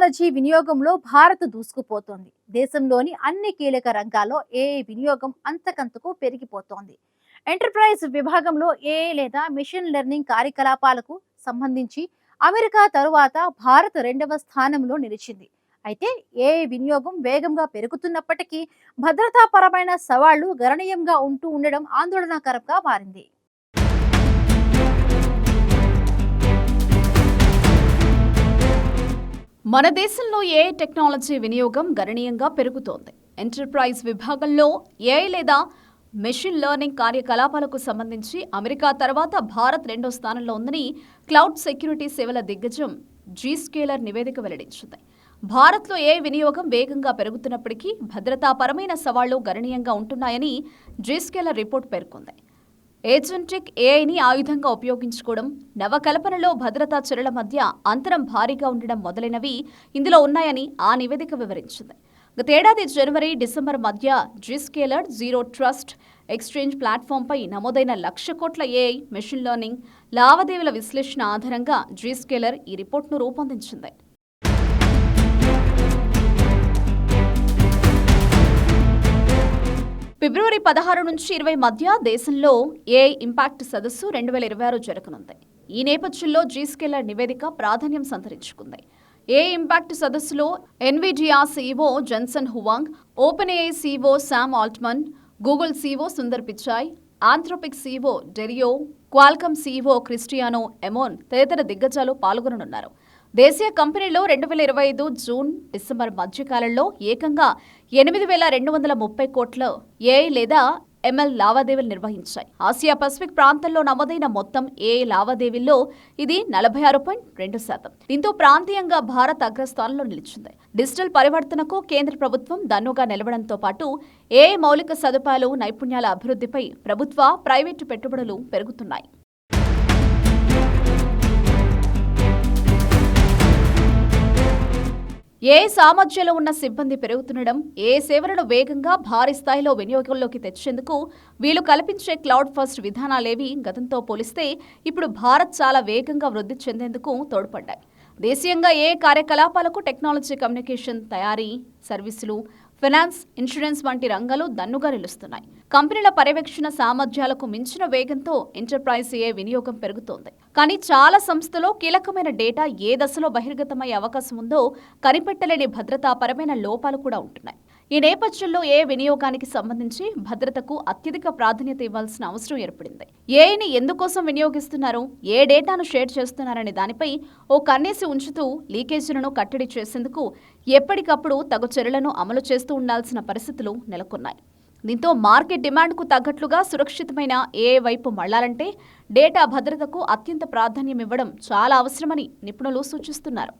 Technology వినియోగంలో భారత్ దూసుకుపోతోంది. దేశంలోని అన్ని కీలక రంగాల్లో ఏఐ వినియోగం అంతకంతకు పెరిగిపోతోంది. ఎంటర్ప్రైజ్ విభాగంలో ఏఐ లేదా మిషన్ లెర్నింగ్ కార్యకలాపాలకు సంబంధించి అమెరికా తరువాత భారత్ రెండవ స్థానంలో నిలిచింది. అయితే ఏఐ వినియోగం వేగంగా పెరుగుతున్నప్పటికీ భద్రతాపరమైన సవాళ్లు గణనీయంగా ఉంటూ ఉండడం ఆందోళనకరంగా మారింది. మన దేశంలో ఏఐ టెక్నాలజీ వినియోగం గణనీయంగా పెరుగుతోంది. ఎంటర్ప్రైజ్ విభాగంలో ఏఐ లేదా మెషిన్ లెర్నింగ్ కార్యకలాపాలకు సంబంధించి అమెరికా తర్వాత భారత్ రెండో స్థానంలో ఉందని క్లౌడ్ సెక్యూరిటీ సేవల దిగ్గజం జీస్కేలర్ నివేదిక వెల్లడించింది. భారత్లో ఏఐ వినియోగం వేగంగా పెరుగుతున్నప్పటికీ భద్రతాపరమైన సవాళ్లు గణనీయంగా ఉంటున్నాయని జీస్కేలర్ రిపోర్ట్ పేర్కొంది. ఏజెంటిక్ ఏఐని ఆయుధంగా ఉపయోగించుకోవడం, నవకల్పనలో భద్రతా చర్యల మధ్య అంతరం భారీగా ఉండడం మొదలైనవి ఇందులో ఉన్నాయని ఆ నివేదిక వివరించింది. గతేడాది జనవరి, డిసెంబర్ మధ్య జీస్కేలర్ జీరో ట్రస్ట్ ఎక్స్చేంజ్ ప్లాట్ఫామ్పై నమోదైన 1,00,000 కోట్ల ఏఐ, మెషిన్ లెర్నింగ్ లావాదేవీల విశ్లేషణ ఆధారంగా జీస్కేలర్ ఈ రిపోర్ట్ను రూపొందించింది. ఫిబ్రవరి 16 నుంచి 20 మధ్య దేశంలో ఏఐ ఇంపాక్ట్ సదస్సు 2026 జరగనుంది. ఈ నేపథ్యంలో జీస్కేలర్ నివేదిక ప్రాధాన్యం సంతరించుకుంది. ఏఐ ఇంపాక్ట్ సదస్సులో Nvidia CEO Jensen Huang, OpenAI CEO Sam Altman, Google CEO Sundar Pichai, Anthropic CEO Dario, Qualcomm CEO Cristiano Amon తదితర దిగ్గజాలు పాల్గొననున్నారు. దేశీయ కంపెనీలో 2025 జూన్, డిసెంబర్ మధ్యకాలంలో ఏకంగా 8,230 కోట్ల ఏఐ లేదా ఎంఎల్ లావాదేవీలు నిర్వహించాయి. ఆసియా పసిఫిక్ ప్రాంతంలో నమోదైన మొత్తం ఏఐ లావాదేవీల్లో ఇది 46.2%. దీంతో ప్రాంతీయంగా భారత్ అగ్రస్థానంలో నిలిచింది. డిజిటల్ పరివర్తనకు కేంద్ర ప్రభుత్వం దన్నుగా నిలవడంతో పాటు ఏఐ మౌలిక సదుపాయాలు, నైపుణ్యాల అభివృద్ధిపై ప్రభుత్వ, ప్రైవేటు పెట్టుబడులు పెరుగుతున్నాయి. ఏ సామర్థ్యంలో ఉన్న సిబ్బంది పెరుగుతుండడం, ఏ సేవలను వేగంగా భారీ స్థాయిలో వినియోగంలోకి తెచ్చేందుకు వీలు కల్పించే క్లౌడ్ ఫస్ట్ విధానాలేవి గతంతో పోలిస్తే ఇప్పుడు భారత్ చాలా వేగంగా వృద్ధి చెందేందుకు తోడ్పడ్డాయి. దేశీయంగా ఏ కార్యకలాపాలకు టెక్నాలజీ, కమ్యూనికేషన్, తయారీ, సర్వీసులు, ఫైనాన్స్, ఇన్సూరెన్స్ వంటి రంగాలు దన్నుగా నిలుస్తున్నాయి. కంపెనీల పర్యవేక్షణ సామర్థ్యాలకు మించిన వేగంతో ఎంటర్ప్రైజ్ ఏఐ వినియోగం పెరుగుతోంది. కానీ చాలా సంస్థలో కీలకమైన డేటా ఏ దశలో బహిర్గతమయ్యే అవకాశం ఉందో కనిపెట్టలేని భద్రతాపరమైన లోపాలు కూడా ఉంటున్నాయి. ఈ నేపథ్యంలో ఏ వినియోగానికి సంబంధించి భద్రతకు అత్యధిక ప్రాధాన్యత ఇవ్వాల్సిన అవసరం ఏర్పడింది. ఏఐని ఎందుకోసం వినియోగిస్తున్నారు, ఏ డేటాను షేర్ చేస్తున్నారనే దానిపై ఓ కన్నేసి ఉంచుతూ లీకేజీలను కట్టడి చేసేందుకు ఎప్పటికప్పుడు తగు చర్యలను అమలు చేస్తూ ఉండాల్సిన పరిస్థితులు నెలకొన్నాయి. దీంతో మార్కెట్ డిమాండ్కు తగ్గట్లుగా సురక్షితమైన ఏఐ వైపు మళ్లాలంటే డేటా భద్రతకు అత్యంత ప్రాధాన్యం ఇవ్వడం చాలా అవసరమని నిపుణులు సూచిస్తున్నారు.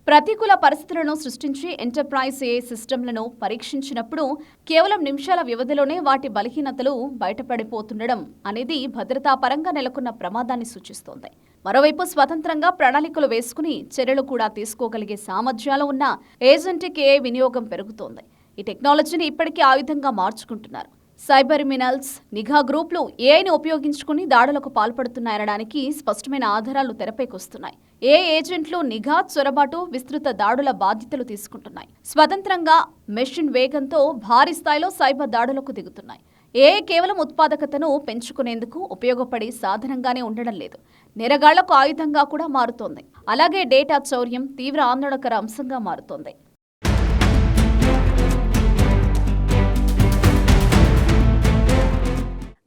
ప్రతికూల పరిస్థితులను సృష్టించి ఎంటర్ప్రైజ్ ఏఐ సిస్టమ్లను పరీక్షించినప్పుడు కేవలం నిమిషాల వ్యవధిలోనే వాటి బలహీనతలు బయటపడిపోతుండడం అనేది భద్రతాపరంగా నెలకొన్న ప్రమాదాన్ని సూచిస్తోంది. మరోవైపు స్వతంత్రంగా ప్రణాళికలు వేసుకుని చర్యలు కూడా తీసుకోగలిగే సామర్థ్యాలు ఉన్న ఏజెంటిక్ ఏఐ వినియోగం పెరుగుతోంది. ఈ టెక్నాలజీని ఇప్పటికీ ఆయుధంగా మార్చుకుంటున్నారు. సైబర్ మినల్స్, నిఘా గ్రూపులు ఏఐని ఉపయోగించుకుని దాడులకు పాల్పడుతున్నాయనడానికి స్పష్టమైన ఆధారాలు తెరపైకొస్తున్నాయి. ఏ ఏజెంట్లు నిఘా, చొరబాటు, విస్తృత దాడుల బాధ్యతలు తీసుకుంటున్నాయి. స్వతంత్రంగా మెషిన్ వేగంతో భారీ స్థాయిలో సైబర్ దాడులకు దిగుతున్నాయి. ఏఐ కేవలం ఉత్పాదకతను పెంచుకునేందుకు ఉపయోగపడే సాధనంగానే ఉండడం లేదు, నేరగాళ్లకు ఆయుధంగా కూడా మారుతోంది. అలాగే డేటా చౌర్యం తీవ్ర ఆందోళనకర అంశంగా మారుతోంది.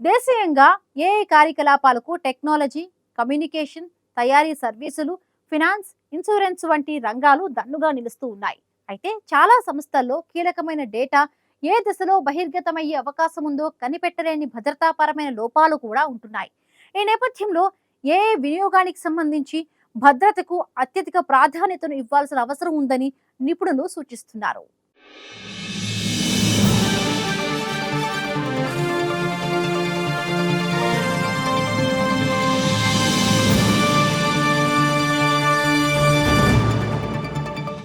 దేశీయంగా ఏఐ కార్యకలాపాలకు టెక్నాలజీ, కమ్యూనికేషన్, తయారీ, సర్వీసులు, ఫినాన్స్, ఇన్సూరెన్స్ వంటి రంగాలు దన్నుగా నిలుస్తూ ఉన్నాయి. అయితే చాలా సంస్థల్లో కీలకమైన డేటా ఏ దశలో బహిర్గతమయ్యే అవకాశం ఉందో కనిపెట్టలేని భద్రతాపరమైన లోపాలు కూడా ఉంటున్నాయి. ఈ నేపథ్యంలో ఏఐ వినియోగానికి సంబంధించి భద్రతకు అత్యధిక ప్రాధాన్యతను ఇవ్వాల్సిన అవసరం ఉందని నిపుణులు సూచిస్తున్నారు.